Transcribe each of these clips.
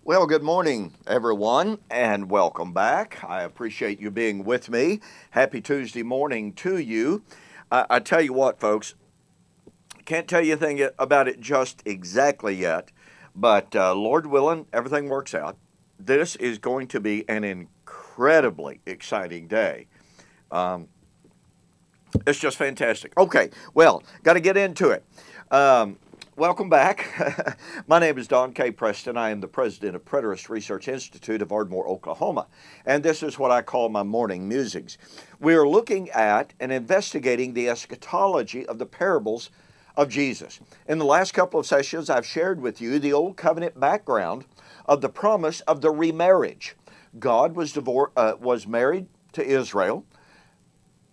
Well, good morning, everyone, and welcome back. I appreciate you being with me. Happy Tuesday morning to you. I tell you what, folks, can't tell you anything about it just exactly yet, but Lord willing, everything works out. This is going to be an incredibly exciting day. Um, it's just fantastic. Okay, well, got to get into it. Welcome back. My name is Don K. Preston. I am the president of Preterist Research Institute of Ardmore, Oklahoma, and this is what I call my morning musings. We are looking at and investigating the eschatology of the parables of Jesus. In the last couple of sessions, I've shared with you the Old Covenant background of the promise of the remarriage. God was married to Israel.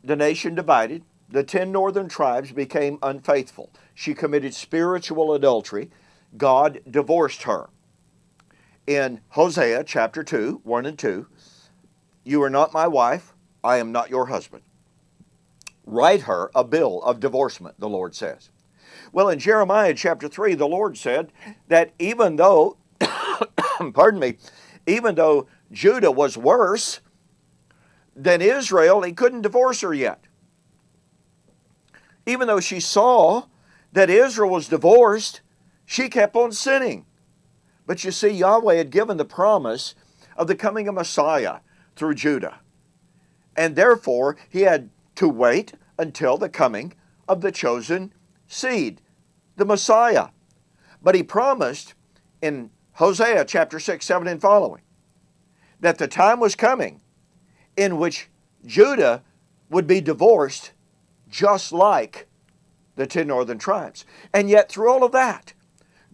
The nation divided. The 10 northern tribes became unfaithful. She committed spiritual adultery. God divorced her. In Hosea chapter 2, 1 and 2, "You are not my wife, I am not your husband. Write her a bill of divorcement," the Lord says. Well, in Jeremiah chapter 3, the Lord said that even though, even though Judah was worse than Israel, he couldn't divorce her yet. Even though she saw that Israel was divorced, she kept on sinning. But you see, Yahweh had given the promise of the coming of Messiah through Judah. And therefore, he had to wait until the coming of the chosen seed, the Messiah. But he promised in Hosea chapter 6, 7 and following, that the time was coming in which Judah would be divorced just like the 10 northern tribes. And yet through all of that,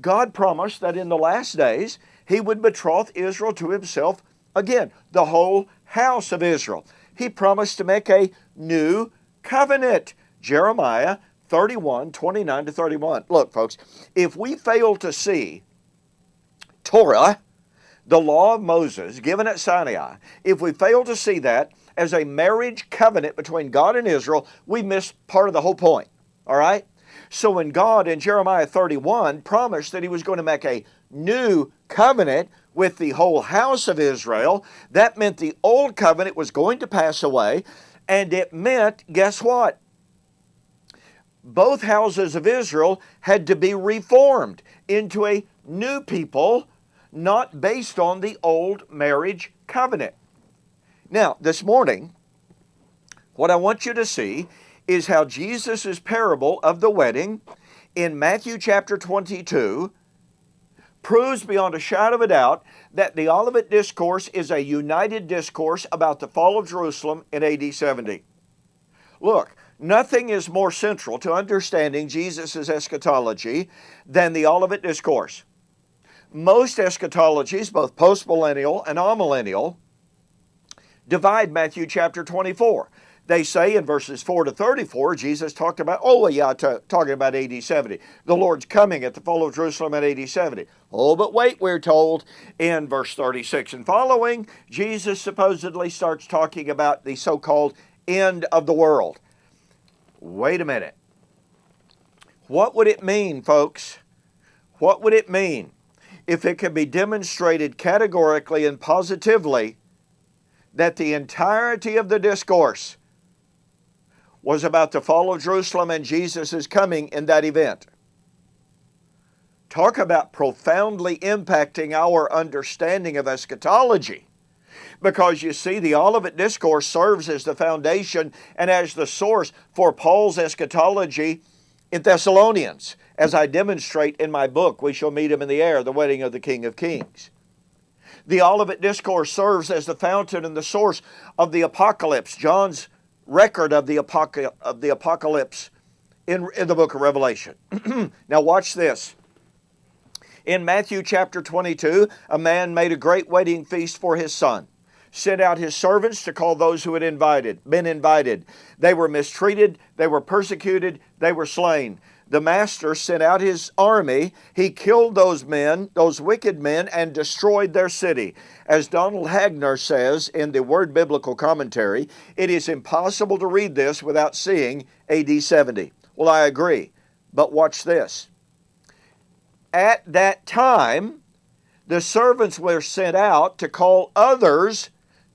God promised that in the last days, he would betroth Israel to himself again, the whole house of Israel. He promised to make a new covenant. Jeremiah 31, 29 to 31. Look, folks, if we fail to see Torah, the law of Moses given at Sinai, if we fail to see that as a marriage covenant between God and Israel, we miss part of the whole point. All right? So when God in Jeremiah 31 promised that he was going to make a new covenant with the whole house of Israel, that meant the old covenant was going to pass away, and it meant, guess what? Both houses of Israel had to be reformed into a new people, not based on the old marriage covenant. Now, this morning, what I want you to see is how Jesus' parable of the wedding in Matthew chapter 22 proves beyond a shadow of a doubt that the Olivet Discourse is a united discourse about the fall of Jerusalem in AD 70. Look, nothing is more central to understanding Jesus' eschatology than the Olivet Discourse. Most eschatologies, both postmillennial and amillennial, divide Matthew chapter 24. They say in verses 4 to 34, Jesus talked about, talking about AD 70. The Lord's coming at the fall of Jerusalem at AD 70. Oh, but wait, we're told in verse 36 and following, Jesus supposedly starts talking about the so-called end of the world. Wait a minute. What would it mean, folks? What would it mean if it could be demonstrated categorically and positively that the entirety of the discourse was about the fall of Jerusalem and Jesus' coming in that event? Talk about profoundly impacting our understanding of eschatology. Because you see, the Olivet Discourse serves as the foundation and as the source for Paul's eschatology in Thessalonians, as I demonstrate in my book, We Shall Meet Him in the Air, The Wedding of the King of Kings. The Olivet Discourse serves as the fountain and the source of the Apocalypse, John's record of the Apocalypse in the book of Revelation. Now watch this. In Matthew chapter 22, a man made a great wedding feast for his son, sent out his servants to call those who had been invited. They were mistreated, they were persecuted, they were slain. The master sent out his army. He killed those men, those wicked men, and destroyed their city. As Donald Hagner says in the Word Biblical Commentary, it is impossible to read this without seeing AD 70. Well, I agree, but watch this. At that time, the servants were sent out to call others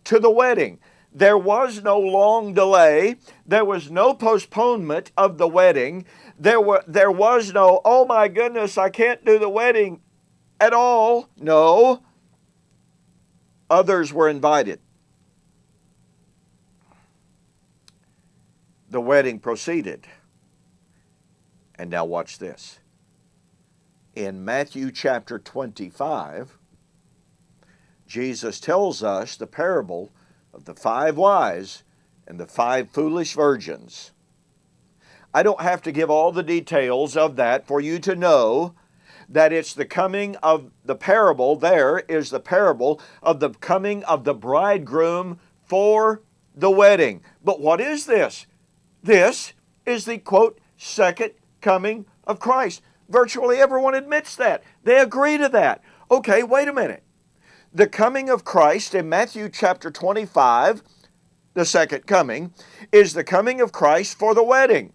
to the wedding. There was no long delay. There was no postponement of the wedding. There was no, oh my goodness, I can't do the wedding at all. No. Others were invited. The wedding proceeded. And now watch this. In Matthew chapter 25, Jesus tells us the parable of the 5 wise and the 5 foolish virgins. I don't have to give all the details of that for you to know that it's the coming of the parable. There is the parable of the coming of the bridegroom for the wedding. But what is this? This is the, quote, second coming of Christ. Virtually everyone admits that. They agree to that. Okay, wait a minute. The coming of Christ in Matthew chapter 25, the second coming, is the coming of Christ for the wedding.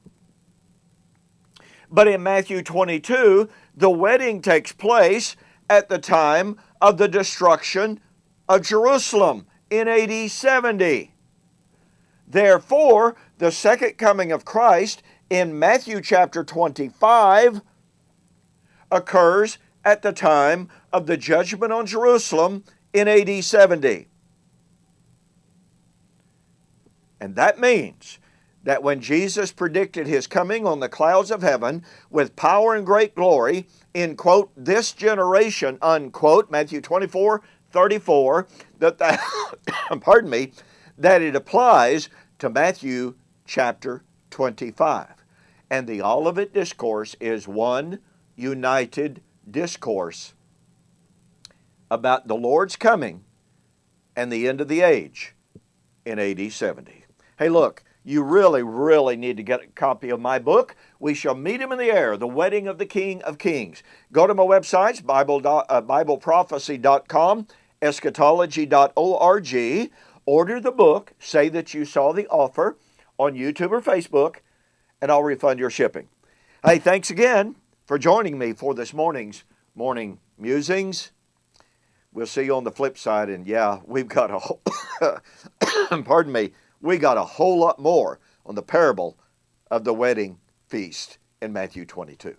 But in Matthew 22, the wedding takes place at the time of the destruction of Jerusalem in AD 70. Therefore, the second coming of Christ in Matthew chapter 25 occurs at the time of the judgment on Jerusalem in AD 70. And that means that when Jesus predicted his coming on the clouds of heaven with power and great glory in, quote, this generation, unquote, Matthew 24:34, pardon me, that it applies to Matthew chapter 25. And the Olivet Discourse is one united discourse about the Lord's coming and the end of the age in AD 70. Hey, look, you really need to get a copy of my book, We Shall Meet Him in the Air, The Wedding of the King of Kings. Go to my websites, BibleProphecy.com, Eschatology.org. Order the book, say that you saw the offer on YouTube or Facebook, and I'll refund your shipping. Hey, thanks again for joining me for this morning's Morning Musings. We'll see you on the flip side, and yeah, we've got a whole, pardon me, we got a whole lot more on the parable of the wedding feast in Matthew 22.